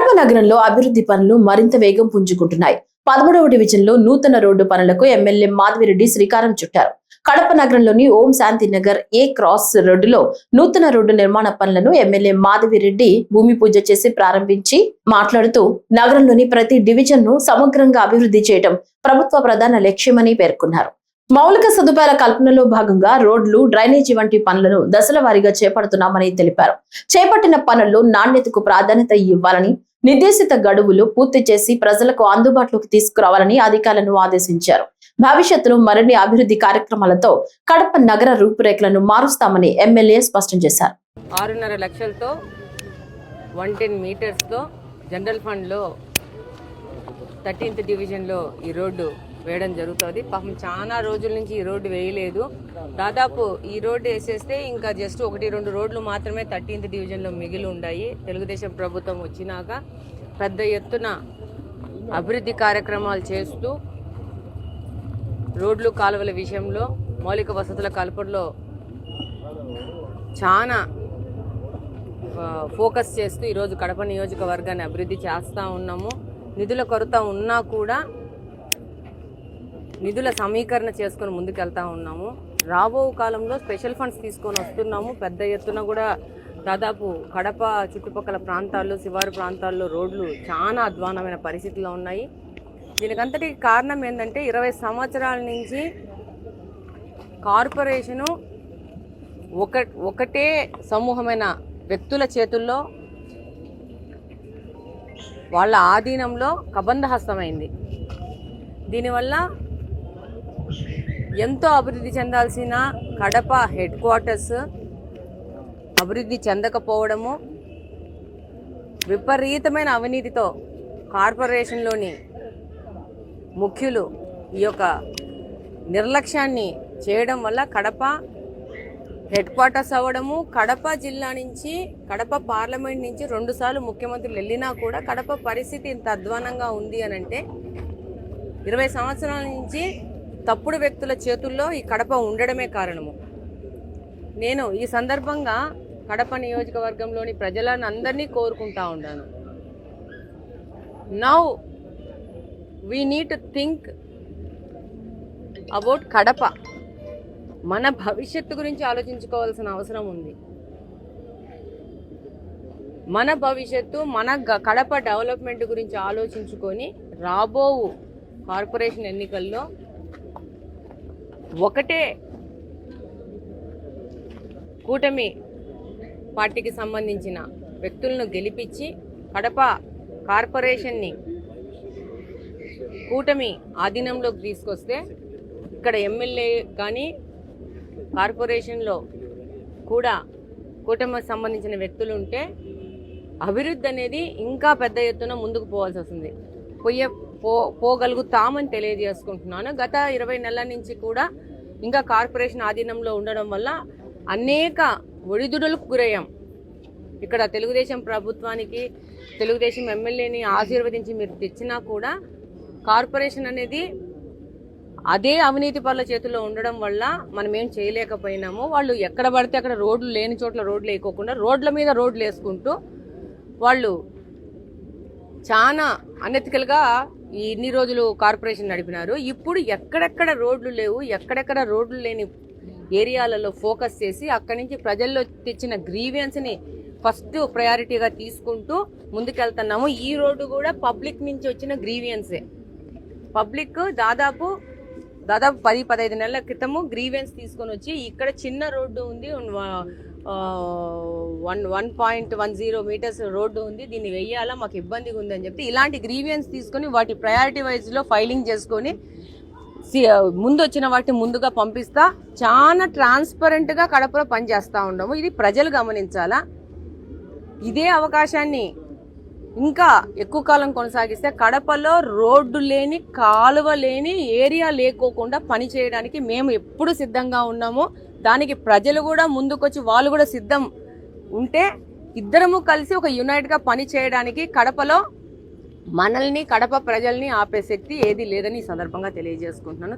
కడప నగరంలో అభివృద్ధి పనులు మరింత వేగం పుంజుకుంటున్నాయి. 13వ డివిజన్లో నూతన రోడ్డు పనులకు ఎమ్మెల్యే మాధవిరెడ్డి శ్రీకారం చుట్టారు. కడప నగరంలోని ఓం శాంతి నగర్ ఏ క్రాస్ రోడ్డులో నూతన రోడ్డు నిర్మాణ పనులను ఎమ్మెల్యే మాధవిరెడ్డి భూమి పూజ చేసి ప్రారంభించి మాట్లాడుతూ నగరంలోని ప్రతి డివిజన్ ను సమగ్రంగా అభివృద్ధి చేయడం ప్రభుత్వ ప్రధాన లక్ష్యమని పేర్కొన్నారు. మౌలిక సదుపాయాల కల్పనలో భాగంగా రోడ్లు, డ్రైనేజీ వంటి పనులను దశల వారీగా చేపడుతున్నామని తెలిపారు. చేపట్టిన పనుల్లో నాణ్యతకు ప్రాధాన్యత ఇవ్వాలని, నిర్దేశిత గడువులు పూర్తి చేసి ప్రజలకు అందుబాటులోకి తీసుకురావాలని అధికారులను ఆదేశించారు. భవిష్యత్తులో మరిన్ని అభివృద్ధి కార్యక్రమాలతో కడప నగర రూపురేఖలను మారుస్తామని ఎమ్మెల్యే స్పష్టం చేశారు. 6.5 లక్షలతో 110 మీటర్స్తో జనరల్ ఫండ్లో 13th డివిజన్లో ఈ రోడ్డు వేయడం జరుగుతుంది. పాపం చాలా రోజుల నుంచి ఈ రోడ్డు వేయలేదు. దాదాపు ఈ రోడ్డు వేసేస్తే ఇంకా జస్ట్ 1-2 రోడ్లు మాత్రమే 13th డివిజన్లో మిగిలి ఉన్నాయి. తెలుగుదేశం ప్రభుత్వం వచ్చినాక పెద్ద ఎత్తున అభివృద్ధి కార్యక్రమాలు చేస్తూ రోడ్లు, కాలువల విషయంలో, మౌలిక వసతుల కల్పనలో చాలా ఫోకస్ చేస్తూ ఈరోజు కడప నియోజకవర్గాన్ని అభివృద్ధి చేస్తూ ఉన్నాము. నిధుల కొరత ఉన్నా కూడా నిధుల సమీకరణ చేసుకొని ముందుకెళ్తా ఉన్నాము. రాబో కాలంలో స్పెషల్ ఫండ్స్ తీసుకొని వస్తున్నాము. పెద్ద ఎత్తున కూడా దాదాపు కడప చుట్టుపక్కల ప్రాంతాల్లో, శివారు ప్రాంతాల్లో రోడ్లు చాలా అధ్వానమైన పరిస్థితిలో ఉన్నాయి. దీనికంతటికి కారణం ఏంటంటే 20 సంవత్సరాల నుంచి కార్పొరేషను ఒకటే సమూహమైన వ్యక్తుల చేతుల్లో, వాళ్ళ ఆధీనంలో కబంధహస్తమైంది. దీనివల్ల ఎంతో అభివృద్ధి చెందాల్సిన కడప హెడ్ క్వార్టర్స్ అభివృద్ధి చెందకపోవడము, విపరీతమైన అవినీతితో కార్పొరేషన్లోని ముఖ్యులు ఈ యొక్క నిర్లక్ష్యాన్ని చేయడం వల్ల కడప హెడ్ క్వార్టర్స్ అవ్వడము, కడప జిల్లా నుంచి, కడప పార్లమెంట్ నుంచి 2 సార్లు ముఖ్యమంత్రులు వెళ్ళినా కూడా కడప పరిస్థితి ఇంత అధ్వానంగా ఉంది అని అంటే 20 సంవత్సరాల నుంచి తప్పుడు వ్యక్తుల చేతుల్లో ఈ కడప ఉండడమే కారణము. నేను ఈ సందర్భంగా కడప నియోజకవర్గంలోని ప్రజలను అందరినీ కోరుకుంటా ఉన్నాను. Now we need to think about Kadapa. మన భవిష్యత్తు గురించి ఆలోచించుకోవాల్సిన అవసరం ఉంది. మన భవిష్యత్తు, మన కడప డెవలప్మెంట్ గురించి ఆలోచించుకొని రాబో కార్పొరేషన్ ఎన్నికల్లో ఒకటే కూటమి పార్టీకి సంబంధించిన వ్యక్తులను గెలిపించి కడప కార్పొరేషన్ని కూటమి ఆధీనంలోకి తీసుకొస్తే ఇక్కడ ఎమ్మెల్యే కానీ కార్పొరేషన్లో కూడా కూటమికి సంబంధించిన వ్యక్తులు ఉంటే అభివృద్ధి అనేది ఇంకా పెద్ద ఎత్తున ముందుకు పోవాల్సి వస్తుంది. పోగలుగుతామని తెలియజేసుకుంటున్నాను. గత 20 నెలల నుంచి కూడా ఇంకా కార్పొరేషన్ ఆధీనంలో ఉండడం వల్ల అనేక ఒడిదుడులకు గురయ్యాం. ఇక్కడ తెలుగుదేశం ప్రభుత్వానికి, తెలుగుదేశం ఎమ్మెల్యేని ఆశీర్వదించి మీరు తెచ్చినా కూడా కార్పొరేషన్ అనేది అదే అవినీతి పరుల చేతుల్లో ఉండడం వల్ల మనం ఏం చేయలేకపోయినాము. వాళ్ళు ఎక్కడ పడితే అక్కడ రోడ్లు లేని చోట్ల రోడ్లు వేయకోకుండా రోడ్ల మీద రోడ్లు వేసుకుంటూ వాళ్ళు చాలా అనెతికల్గా ఇన్ని రోజులు కార్పొరేషన్ నడిపినారు. ఇప్పుడు ఎక్కడెక్కడ రోడ్లు లేవు, ఎక్కడెక్కడ రోడ్లు లేని ఏరియాలలో ఫోకస్ చేసి అక్కడి నుంచి ప్రజల్లో తెచ్చిన గ్రీవియన్స్ని ఫస్ట్ ప్రయారిటీగా తీసుకుంటూ ముందుకెళ్తున్నాము. ఈ రోడ్డు కూడా పబ్లిక్ నుంచి వచ్చిన గ్రీవియన్సే. పబ్లిక్ దాదాపు 10-15 నెలల క్రితము గ్రీవియన్స్ తీసుకొని వచ్చి ఇక్కడ చిన్న రోడ్డు ఉంది, 1.10 మీటర్స్ రోడ్డు ఉంది, దీన్ని వెయ్యాలా, మాకు ఇబ్బందిగా ఉంది అని చెప్పి ఇలాంటి గ్రీవియన్స్ తీసుకొని వాటి ప్రయారిటీ వైజ్లో ఫైలింగ్ చేసుకొని ముందు వచ్చిన వాటిని ముందుగా పంపిస్తా చాలా ట్రాన్స్పరెంట్గా కడపలో పనిచేస్తూ ఉండము. ఇది ప్రజలు గమనించాలా. ఇదే అవకాశాన్ని ఇంకా ఎక్కువ కాలం కొనసాగిస్తే కడపలో రోడ్డు లేని, కాలువ లేని ఏరియా లేకోకుండా పని చేయడానికి మేము ఎప్పుడు సిద్ధంగా ఉన్నాము. దానికి ప్రజలు కూడా ముందుకొచ్చి వాళ్ళు కూడా సిద్ధం ఉంటే ఇద్దరము కలిసి ఒక యునైట్గా పని చేయడానికి కడపలో మనల్ని, కడప ప్రజల్ని ఆపే శక్తి ఏది లేదని ఈ సందర్భంగా తెలియజేసుకుంటున్నాను.